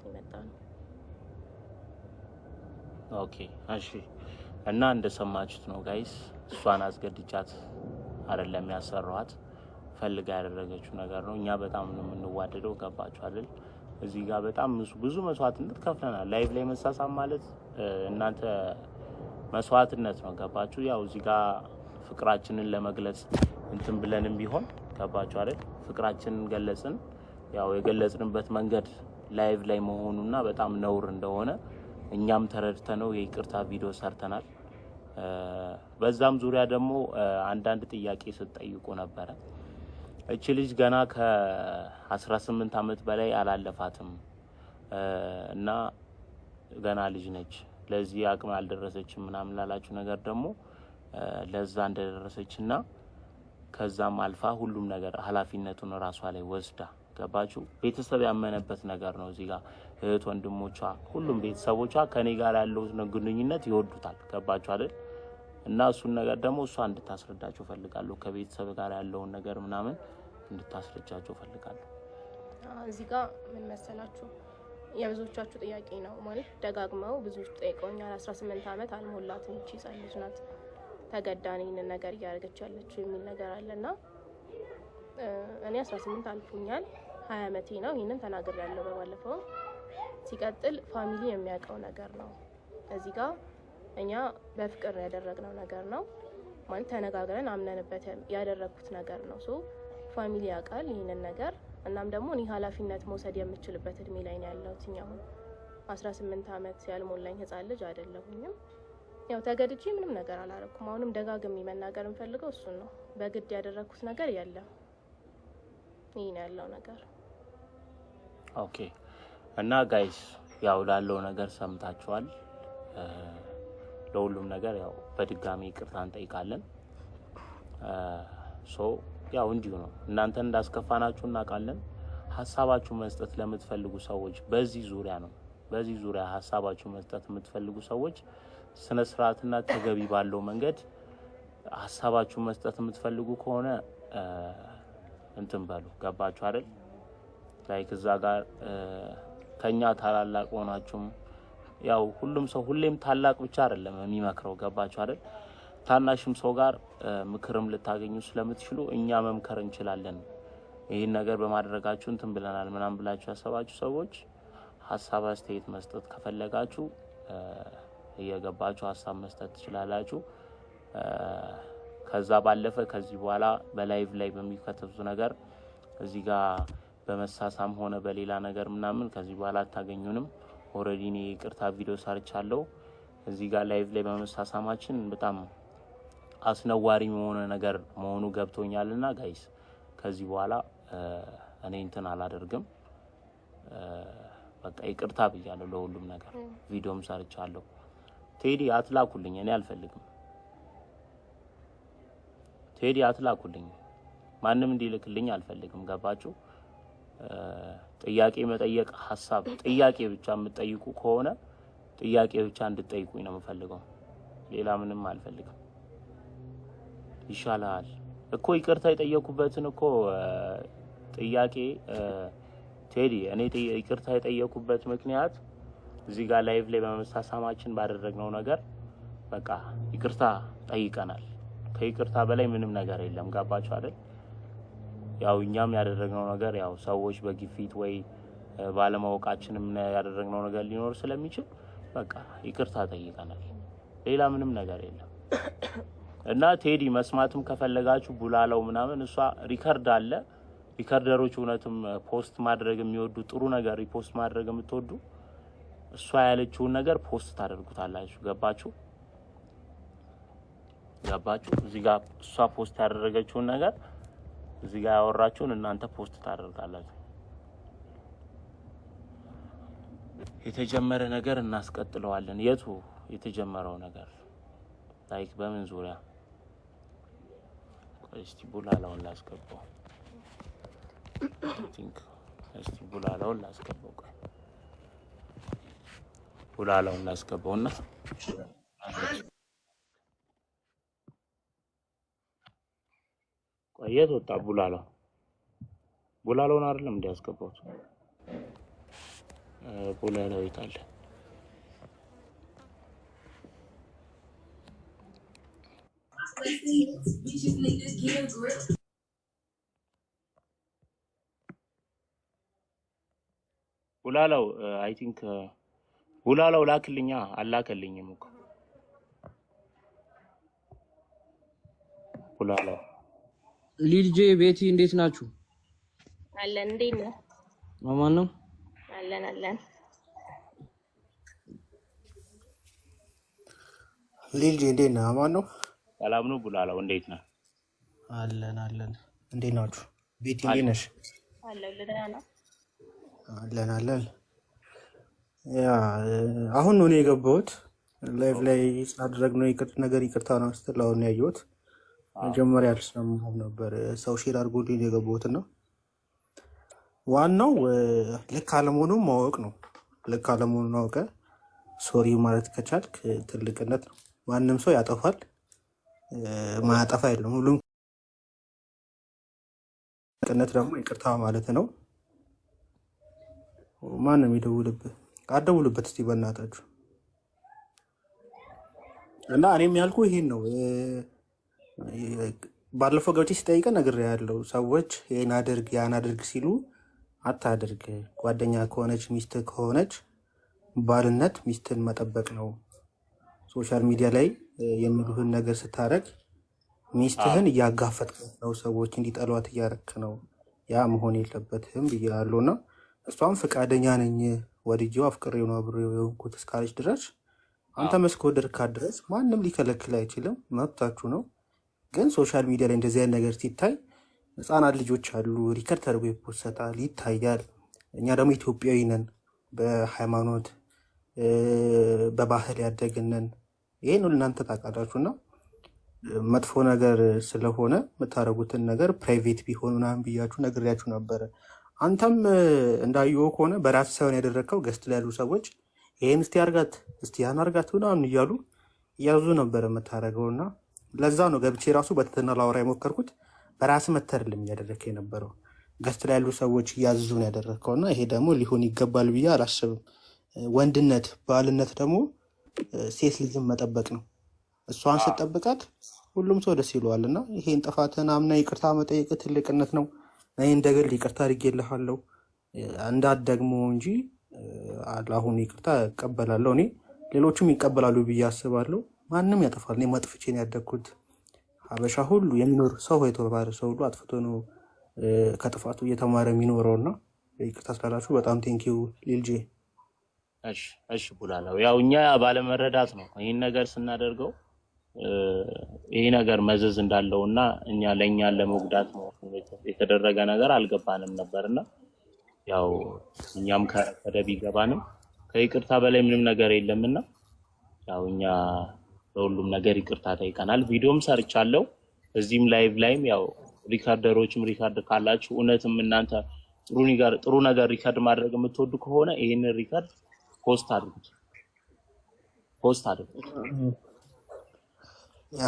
የመጣነው። ኦኬ እሺ። እና እንደሰማችሁት ነው ጋይስ፣ እሷን አስገድጃት አይደለም ያሰራኋት፣ ፈልጋ ያደረገችው ነገር ነው። እኛ በጣም ነው የምንዋደደው። ገባችሁ አይደል? እዚህ ጋር በጣም ብዙ መስዋዕትነት ከፍለናል። ላይቭ ላይ መሳሳም ማለት እናንተ መስዋዕትነት ነው። ገባችሁ? ያው እዚህ ጋር ፍቅራችንን ለመግለጽ እንትን ብለንም ቢሆን ገባችሁ አይደል? ፍቅራችንን ገለጽን። ያው የገለጽንበት መንገድ ላይቭ ላይ መሆኑና በጣም ነውር እንደሆነ እኛም ተረድተነው የይቅርታ ቪዲዮ ሰርተናል። በዛም ዙሪያ ደግሞ አንዳንድ ጥያቄ ስትጠይቁ ነበረ። እቺ ልጅ ገና ከ18 ዓመት በላይ አላለፋትም እና ገና ልጅ ነች፣ ለዚህ አቅም አልደረሰችም ምናምን ላላችሁ ነገር ደግሞ ለዛ እንደደረሰችና ከዛም አልፋ ሁሉም ነገር ኃላፊነቱን ራሷ ላይ ወስዳ ገባችሁ? ቤተሰብ ያመነበት ነገር ነው። እዚህ ጋር እህት ወንድሞቿ፣ ሁሉም ቤተሰቦቿ ከኔ ጋር ያለው ግንኙነት ይወዱታል። ገባችሁ አይደል? እና እሱን ነገር ደግሞ እሷ እንድታስረዳቸው ፈልጋለሁ። ከቤተሰብ ጋር ያለውን ነገር ምናምን እንድታስረዳቸው ፈልጋለሁ። እዚህ ጋር ምን መሰላችሁ፣ የብዙዎቻችሁ ጥያቄ ነው ማለት ደጋግመው ብዙዎች ጠይቀውኛል። 18 ዓመት አልሞላትም እቺ ህጻን ልጅ ናት ተገዳኒን ነገር እያደረገች ያለችው የሚል ነገር አለና እኔ 18 አልፎኛል፣ 20 ዓመቴ ነው። ይሄንን ተናግሬያለሁ በባለፈው። ሲቀጥል ፋሚሊ የሚያውቀው ነገር ነው። እዚህ ጋር እኛ በፍቅር ያደረግነው ነገር ነው ማለት ተነጋግረን አምነንበት ያደረኩት ነገር ነው። ሶ ፋሚሊ ያውቃል ይሄንን ነገር። እናም ደግሞ እኔ ኃላፊነት መውሰድ የምችልበት እድሜ ላይ ነው ያለሁት። አሁን 18 ዓመት ያልሞላኝ ህጻን ልጅ አይደለሁኝም። ያው ተገድጄ ምንም ነገር አላረኩም። አሁንም ደጋግሜ መናገር እንፈልገው እሱን ነው። በግድ ያደረኩት ነገር የለም። ይሄ ነው ያለው ነገር። ኦኬ። እና ጋይስ ያው ላለው ነገር ሰምታችኋል። ለሁሉም ነገር ያው በድጋሚ ይቅርታ እንጠይቃለን። ያው እንዲሁ ነው። እናንተን እንዳስከፋናችሁ እናውቃለን። ሀሳባችሁ መስጠት ለምትፈልጉ ሰዎች በዚህ ዙሪያ ሀሳባችሁ መስጠት የምትፈልጉ ሰዎች ስነ ስርዓትና ተገቢ ባለው መንገድ ሀሳባችሁ መስጠት የምትፈልጉ ከሆነ እንትን በሉ። ገባችሁ አይደል? ላይክ እዛ ጋር ከኛ ታላላቅ ሆናችሁም ያው ሁሉም ሰው ሁሌም ታላቅ ብቻ አይደለም የሚመክረው። ገባችሁ አይደል? ታናሽም ሰው ጋር ምክርም ልታገኙ ስለምትችሉ እኛ መምከር እንችላለን። ይሄን ነገር በማድረጋችሁ እንትን ብለናል ምናምን ብላችሁ ያሰባችሁ ሰዎች ሀሳብ አስተያየት መስጠት ከፈለጋችሁ እየገባችሁ ሀሳብ መስጠት ትችላላችሁ። ከዛ ባለፈ ከዚህ በኋላ በላይቭ ላይ በሚከተቱት ነገር እዚህ ጋር በመሳሳም ሆነ በሌላ ነገር ምናምን ከዚህ በኋላ አታገኙንም። ኦሬዲ እኔ ይቅርታ ቪዲዮ ሰርቻለሁ። እዚህ ጋር ላይቭ ላይ በመሳሳማችን በጣም አስነዋሪ ነገር መሆኑ ገብቶኛልና ጋይስ ከዚህ በኋላ እኔ እንትን አላደርግም። በቃ ይቅርታ ብያለሁ ለሁሉም ነገር። ቪዲዮም ሰርቻለሁ። ቴዲ አትላኩልኝ፣ እኔ አልፈልግም። ቴዲ አትላኩልኝ፣ ማንም እንዲልክልኝ አልፈልግም። ገባችሁ? ጥያቄ መጠየቅ ሀሳብ ጥያቄ ብቻ የምትጠይቁ ከሆነ ጥያቄ ብቻ እንድትጠይቁኝ ነው የምፈልገው። ሌላ ምንም አልፈልግም። ይሻላል እኮ ይቅርታ የጠየቁበትን እኮ ጥያቄ ቴዲ እኔ ይቅርታ የጠየቁበት ምክንያት እዚህ ጋር ላይቭ ላይ በመሳሳማችን ባደረግነው ነገር በቃ ይቅርታ ጠይቀናል። ከይቅርታ በላይ ምንም ነገር የለም። ገባችሁ አይደል? ያው እኛም ያደረግነው ነገር ያው ሰዎች በግፊት ወይ ባለማወቃችንም ያደረግነው ነገር ሊኖር ስለሚችል በቃ ይቅርታ ጠይቀናል። ሌላ ምንም ነገር የለም። እና ቴዲ መስማትም ከፈለጋችሁ ቡላለው ምናምን እሷ ሪከርድ አለ። ሪከርደሮች እውነትም ፖስት ማድረግ የሚወዱ ጥሩ ነገር ሪፖስት ማድረግ የምትወዱ እሷ ያለችውን ነገር ፖስት ታደርጉታላችሁ። ገባችሁ? እዚህ ጋር እሷ ፖስት ያደረገችውን ነገር እዚህ ጋር ያወራችሁን እናንተ ፖስት ታደርጋላችሁ። የተጀመረ ነገር እናስቀጥለዋለን። የቱ የተጀመረው ነገር ላይክ በምን ዙሪያ? እስቲ ቡላላውን ላስገባው። እስቲ ቡላላውን ላስገባው። ቡላላውን ላስገባውና ቆየት ወጣ። ቡላላውን አይደለም እንዲያስገባው ቡላላው ይታል ቡላላው አይ ቲንክ ቡላላው ላክልኛ አላከልኝም እኮ ቡላላው ሊልጄ ቤቲ እንዴት ናችሁ? አለን። እንዴት ነው? ማን ነው? አለን። ሊልጄ እንዴት ነህ? ማን ነው? ሰላም ነው። ቡላላው እንዴት ነህ? አለን። እንዴት ናችሁ? ቤቲ እንዴት ነሽ? አለን። አለን። ያ አሁን ነው የገባሁት ላይቭ ላይ ስላደረግነው ይቅርታ ነው ስትል አሁን ያየሁት። መጀመሪያ አልሰማሁም ነበር። ሰው ሼር አድርጎልኝ የገባሁትና ዋናው ልክ አለመሆኑን ማወቅ ነው። ልክ አለመሆኑን አውቀህ ሶሪ ማለት ከቻልክ ትልቅነት ነው። ማንም ሰው ያጠፋል፣ ማያጠፋ የለም። ሁሉም ትልቅነት ደግሞ ይቅርታ ማለት ነው። ማንም ይደውልብህ አትደውልበት እስቲ በእናታችሁ። እና እኔም ያልኩ ይሄን ነው። ባለፈው ገብቼ ሲጠይቀ ነግሬሃለሁ። ሰዎች ይሄን አድርግ ያን አድርግ ሲሉ አታድርግ። ጓደኛ ከሆነች ሚስት ከሆነች ባልነት ሚስትን መጠበቅ ነው። ሶሻል ሚዲያ ላይ የሚሉህን ነገር ስታደርግ ሚስትህን እያጋፈጥክ ነው። ሰዎች እንዲጠሏት እያረክ ነው። ያ መሆን የለበትም ብያለሁ። እና እሷም ፈቃደኛ ነኝ ወድጄው አፍቅሬው ነው አብሬው የሆንኩት እስካለች ድረስ አንተ መስኮደርካት ድረስ ማንም ሊከለክል አይችልም። መብታችሁ ነው። ግን ሶሻል ሚዲያ ላይ እንደዚህ አይነት ነገር ሲታይ ህፃናት ልጆች አሉ፣ ሪከርድ ተደርጎ ይፖሰታል፣ ይታያል። እኛ ደግሞ ኢትዮጵያዊ ነን፣ በሃይማኖት በባህል ያደግነን። ይሄን እናንተ ታውቃላችሁና መጥፎ ነገር ስለሆነ የምታደርጉትን ነገር ፕራይቬት ቢሆን ምናምን ብያችሁ ነግሬያችሁ ነበረ። አንተም እንዳየው ከሆነ በራስ ሳይሆን ያደረግከው ገስት ላይ ያሉ ሰዎች ይሄን እስቲ አርጋት እስቲ ያን አርጋት ምናምን እያሉ እያዙ ነበረ የምታደርገውና ለዛ ነው ገብቼ ራሱ በትህትና ላወራ የሞከርኩት። በራስ መተርልም እያደረግከ የነበረው ገስት ላይ ያሉ ሰዎች እያዙን ያደረግከውና ይሄ ደግሞ ሊሆን ይገባል ብዬ አላስብም። ወንድነት ባልነት ደግሞ ሴት ልጅን መጠበቅ ነው። እሷን ስጠብቃት ሁሉም ሰው ደስ ይለዋል። እና ይሄን ጥፋትን አምና ይቅርታ መጠየቅ ትልቅነት ነው። እኔ እንደግል ይቅርታ አድርጌልሃለሁ እንዳትደግሞ እንጂ አሁን ይቅርታ እቀበላለሁ። እኔ ሌሎችም ይቀበላሉ ብዬ አስባለሁ። ማንም ያጠፋል። እኔ መጥፍቼ ነው ያደግኩት። ሀበሻ ሁሉ የሚኖር ሰው የተባለ ሰው ሁሉ አጥፍቶ ነው ከጥፋቱ እየተማረ የሚኖረውና ይቅርታ ስላላችሁ በጣም ቴንኪው ሊልጄ። እሺ ቡላላው፣ ያው እኛ ባለመረዳት ነው ይህን ነገር ስናደርገው ይሄ ነገር መዘዝ እንዳለውና እኛ ለእኛን ለመጉዳት ነው የተደረገ ነገር አልገባንም ነበርና ያው እኛም ከረፈደ ቢገባንም ከይቅርታ በላይ ምንም ነገር የለምና ያው እኛ ለሁሉም ነገር ይቅርታ ጠይቀናል። ቪዲዮም ሰርቻለሁ እዚህም ላይቭ ላይም ያው ሪካርደሮችም ሪካርድ ካላችሁ እውነትም እናንተ ጥሩ ነገር ሪካርድ ማድረግ የምትወዱ ከሆነ ይሄንን ሪካርድ ፖስት አድርጉት። ያ